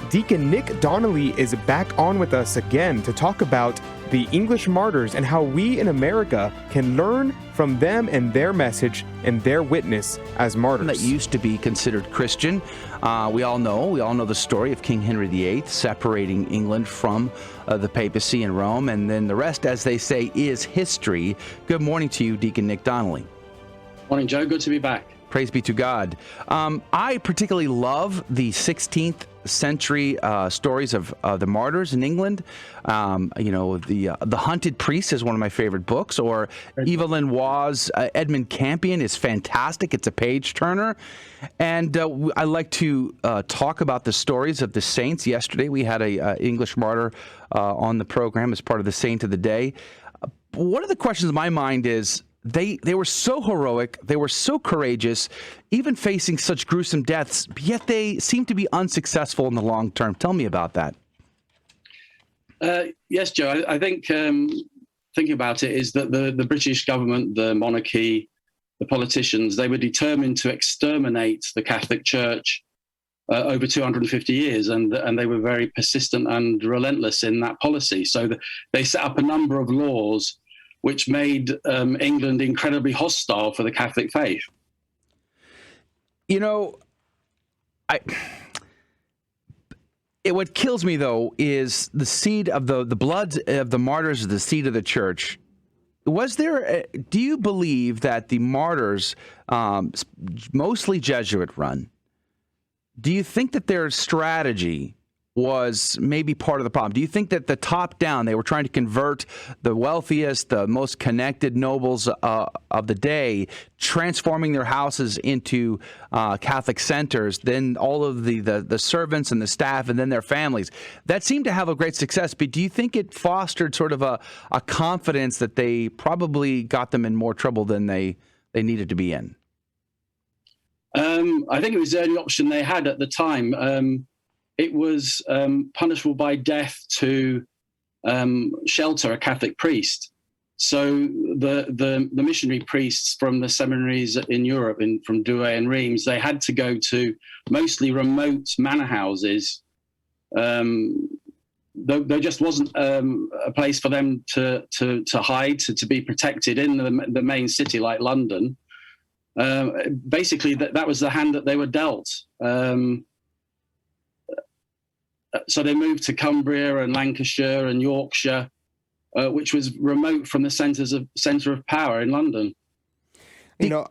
Deacon Nick Donnelly is back on with us again to talk about the English Martyrs and how we in America can learn from them and their message and their witness as martyrs. That used to be considered Christian. We all know the story of King Henry VIII separating England from the papacy in Rome, and then the rest, as they say, is history. Good morning to you, Deacon Nick Donnelly. Morning, Joe. Good to be back. Praise be to God. I particularly love the 16th century stories of the martyrs in England. The Hunted Priest is one of my favorite books, or Evelyn Waugh's Edmund Campion is fantastic. It's a page turner. And I like to talk about the stories of the saints. Yesterday we had a English martyr on the program as part of the Saint of the Day. One of the questions in my mind is, They were so heroic, they were so courageous, even facing such gruesome deaths, yet they seem to be unsuccessful in the long term. Tell me about that. Yes, Joe. I think thinking about it is that the British government, the monarchy, the politicians, they were determined to exterminate the Catholic Church over 250 years, and they were very persistent and relentless in that policy. So they set up a number of laws which made England incredibly hostile for the Catholic faith. What kills me, though, is the seed of the blood of the martyrs, the seed of the church. Do you believe that the martyrs, mostly Jesuit run, do you think that their strategy was maybe part of the problem? Do you think that the top down, they were trying to convert the wealthiest, the most connected nobles of the day, transforming their houses into Catholic centers, then all of the servants and the staff, and then their families? That seemed to have a great success, but do you think it fostered sort of a confidence that they probably got them in more trouble than they needed to be in? I think it was the only option they had at the time. It was punishable by death to shelter a Catholic priest. So the missionary priests from the seminaries in Europe, from Douai and Reims, they had to go to mostly remote manor houses. There just wasn't a place for them to hide, to be protected in the main city like London. Basically, that was the hand that they were dealt. So they moved to Cumbria and Lancashire and Yorkshire, which was remote from the centre of power in London.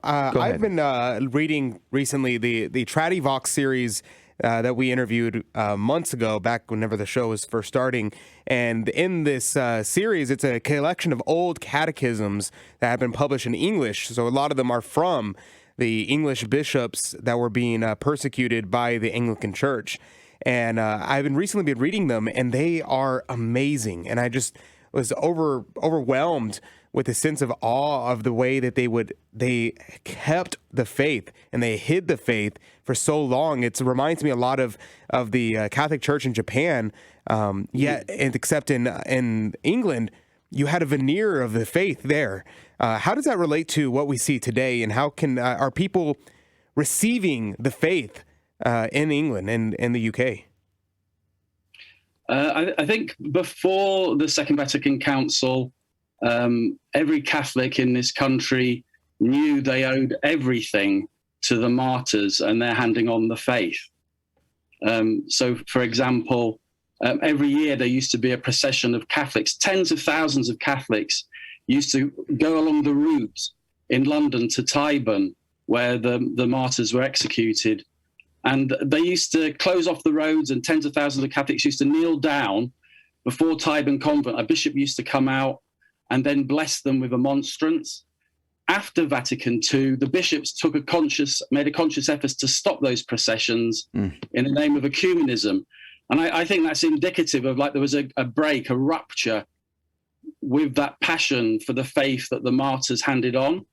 I've been reading recently the Tradivox series that we interviewed months ago, back whenever the show was first starting. And in this series, it's a collection of old catechisms that have been published in English. So a lot of them are from the English bishops that were being persecuted by the Anglican Church. And I've recently been reading them, and they are amazing. And I just was overwhelmed with a sense of awe of the way that they kept the faith and they hid the faith for so long. It reminds me a lot of the Catholic Church in Japan. Except in England, you had a veneer of the faith there. How does that relate to what we see today, and how are people receiving the faith in England and in the UK? I think before the Second Vatican Council, every Catholic in this country knew they owed everything to the martyrs and their handing on the faith. So, for example, every year there used to be a procession of Catholics. Tens of thousands of Catholics used to go along the route in London to Tyburn, where the martyrs were executed. And they used to close off the roads, and tens of thousands of Catholics used to kneel down before Tyburn Convent. A bishop used to come out and then bless them with a monstrance. After Vatican II, the bishops made a conscious effort to stop those processions in the name of ecumenism. And I think that's indicative of, like, there was a break, a rupture with that passion for the faith that the martyrs handed on.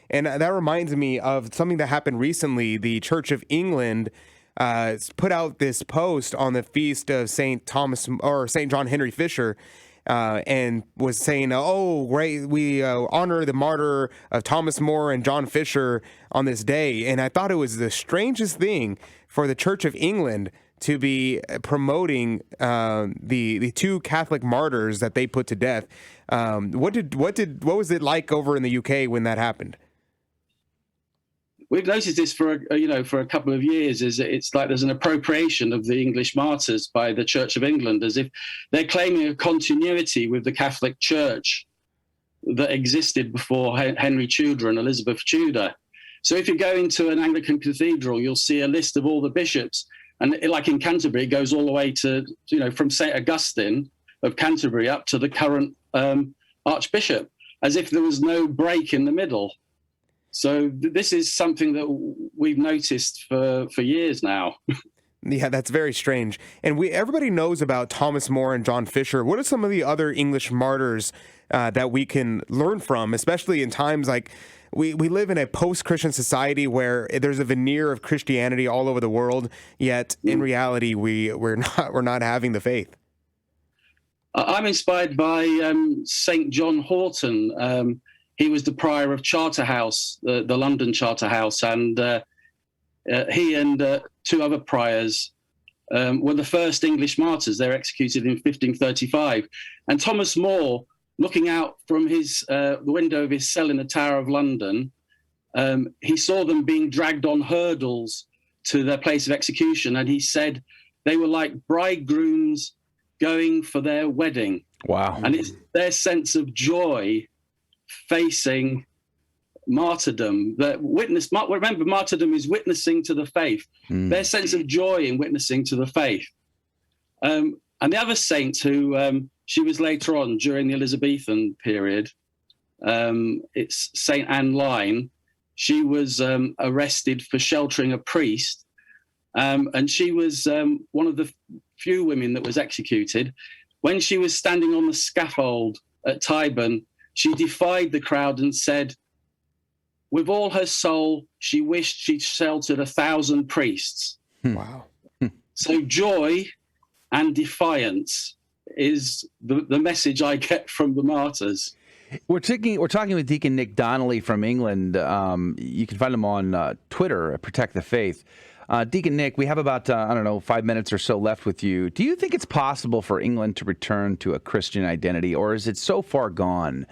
And that reminds me of something that happened recently. The Church of England put out this post on the feast of St. John Henry Fisher, and was saying, "Oh, great! We honor the martyr of Thomas More and John Fisher on this day." And I thought it was the strangest thing for the Church of England to be promoting the two Catholic martyrs that they put to death. What was it like over in the UK when that happened? We've noticed this for a couple of years. It's like there's an appropriation of the English Martyrs by the Church of England, as if they're claiming a continuity with the Catholic Church that existed before Henry Tudor and Elizabeth Tudor. So if you go into an Anglican cathedral, you'll see a list of all the bishops. And like in Canterbury, it goes all the way to, from St. Augustine of Canterbury up to the current Archbishop, as if there was no break in the middle. So this is something that we've noticed for years now. Yeah, that's very strange. And everybody knows about Thomas More and John Fisher. What are some of the other English martyrs that we can learn from, especially in times like we live in a post-Christian society where there's a veneer of Christianity all over the world, yet in reality we're not having the faith. I'm inspired by St. John Horton. He was the prior of Charterhouse, the London Charterhouse, and he and two other priors were the first English martyrs. They were executed in 1535. And Thomas More, looking out from the window of his cell in the Tower of London, he saw them being dragged on hurdles to their place of execution, and he said they were like bridegrooms going for their wedding. Wow. And it's their sense of joy facing martyrdom. Remember, martyrdom is witnessing to the faith. Their sense of joy in witnessing to the faith. And the other saint who she was later on during the Elizabethan period, it's St. Anne Line. She was arrested for sheltering a priest, and she was one of the few women that was executed. When she was standing on the scaffold at Tyburn, she defied the crowd and said, with all her soul, she wished she'd sheltered 1,000 priests. Wow. So joy and defiance is the message I get from the martyrs. We're talking with Deacon Nick Donnelly from England. You can find him on Twitter, Protect the Faith. Deacon Nick, we have about, 5 minutes or so left with you. Do you think it's possible for England to return to a Christian identity, or is it so far gone?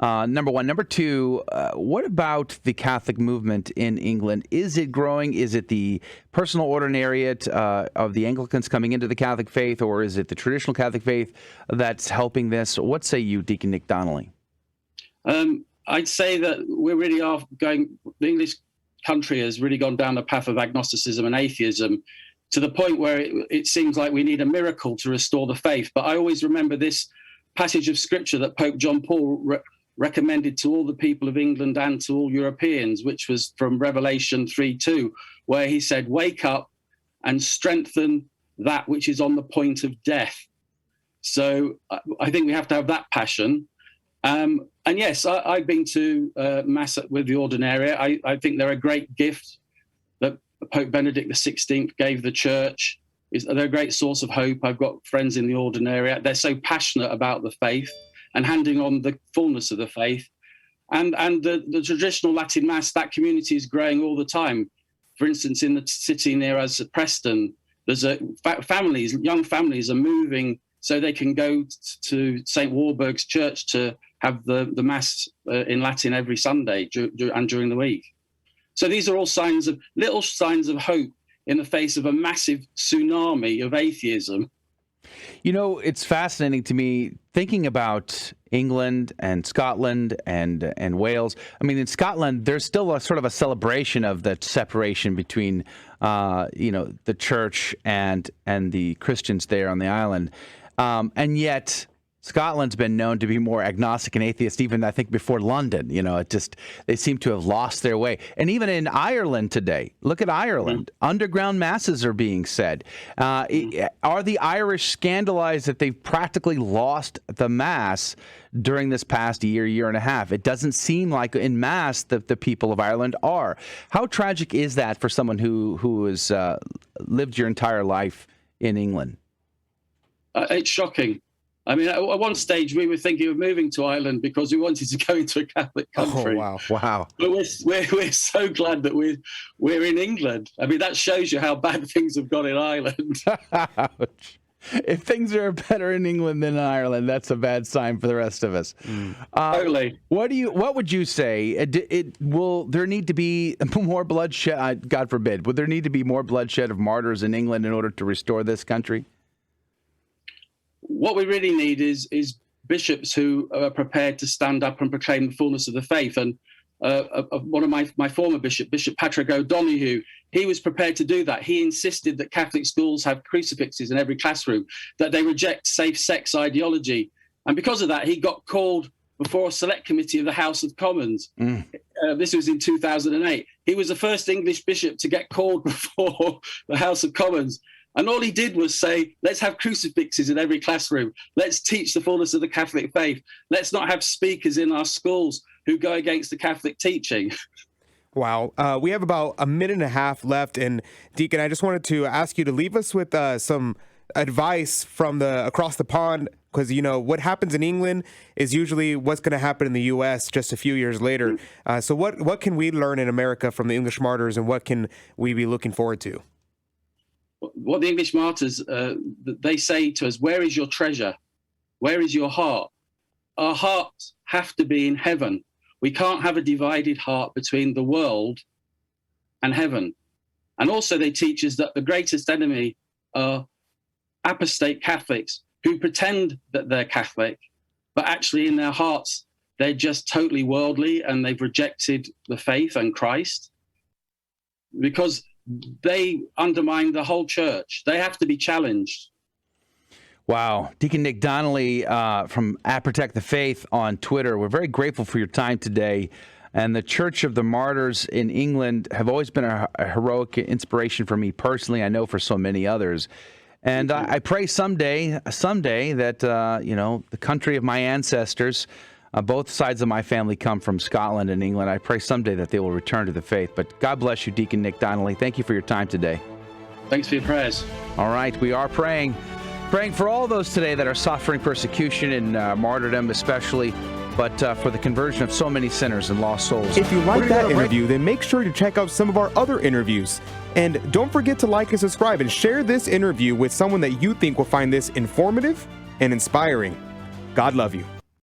Number one. Number two, what about the Catholic movement in England? Is it growing? Is it the personal ordinariate of the Anglicans coming into the Catholic faith, or is it the traditional Catholic faith that's helping this? What say you, Deacon Nick Donnelly? I'd say that we really are the English country has really gone down the path of agnosticism and atheism to the point where it seems like we need a miracle to restore the faith. But I always remember this passage of scripture that Pope John Paul recommended to all the people of England and to all Europeans, which was from Revelation 3:2, where he said, wake up and strengthen that which is on the point of death. So I think we have to have that passion. And yes, I've been to Mass with the Ordinariate. I think they're a great gift that Pope Benedict XVI gave the Church. They're a great source of hope. I've got friends in the Ordinariate. They're so passionate about the faith and handing on the fullness of the faith. And the traditional Latin Mass, that community is growing all the time. For instance, in the city near us at Preston, there's young families are moving so they can go to St. Warburg's Church to have the Mass in Latin every Sunday and during the week. So these are all little signs of hope in the face of a massive tsunami of atheism. You know, it's fascinating to me thinking about England and Scotland and Wales. I mean, in Scotland, there's still a sort of a celebration of the separation between, the church and the Christians there on the island. And yet Scotland's been known to be more agnostic and atheist, even I think before London. They seem to have lost their way. And even in Ireland today, look at Ireland. Underground masses are being said. Are the Irish scandalized that they've practically lost the Mass during this past year and a half? It doesn't seem like in mass that the people of Ireland are. How tragic is that for someone who has lived your entire life in England? It's shocking. I mean, at one stage we were thinking of moving to Ireland because we wanted to go into a Catholic country. Oh, wow. But we're so glad that we're in England. I mean, that shows you how bad things have got in Ireland. If things are better in England than in Ireland, that's a bad sign for the rest of us. Totally. What would you say? Will there need to be more bloodshed? God forbid. Would there need to be more bloodshed of martyrs in England in order to restore this country? What we really need is bishops who are prepared to stand up and proclaim the fullness of the faith. And one of my former bishop, Bishop Patrick O'Donoghue, he was prepared to do that. He insisted that Catholic schools have crucifixes in every classroom, that they reject safe-sex ideology. And because of that, he got called before a select committee of the House of Commons. This was in 2008. He was the first English bishop to get called before the House of Commons. And all he did was say, let's have crucifixes in every classroom. Let's teach the fullness of the Catholic faith. Let's not have speakers in our schools who go against the Catholic teaching. Wow. We have about a minute and a half left. And Deacon, I just wanted to ask you to leave us with some advice from across the pond, because, what happens in England is usually what's going to happen in the U.S. just a few years later. So what can we learn in America from the English Martyrs, and what can we be looking forward to? What the English Martyrs, they say to us, where is your treasure? Where is your heart? Our hearts have to be in heaven. We can't have a divided heart between the world and heaven. And also they teach us that the greatest enemy are apostate Catholics who pretend that they're Catholic, but actually in their hearts, they're just totally worldly and they've rejected the faith and Christ, because they undermine the whole church. They have to be challenged. Wow. Deacon Nick Donnelly from Protect the Faith on Twitter. We're very grateful for your time today. And the Church of the Martyrs in England have always been a heroic inspiration for me personally. I know for so many others. And I pray someday that, the country of my ancestors, both sides of my family come from Scotland and England. I pray someday that they will return to the faith. But God bless you, Deacon Nick Donnelly. Thank you for your time today. Thanks for your prayers. All right, we are praying for all those today that are suffering persecution and martyrdom especially, but for the conversion of so many sinners and lost souls. If you like that interview, then make sure to check out some of our other interviews. And don't forget to like and subscribe and share this interview with someone that you think will find this informative and inspiring. God love you.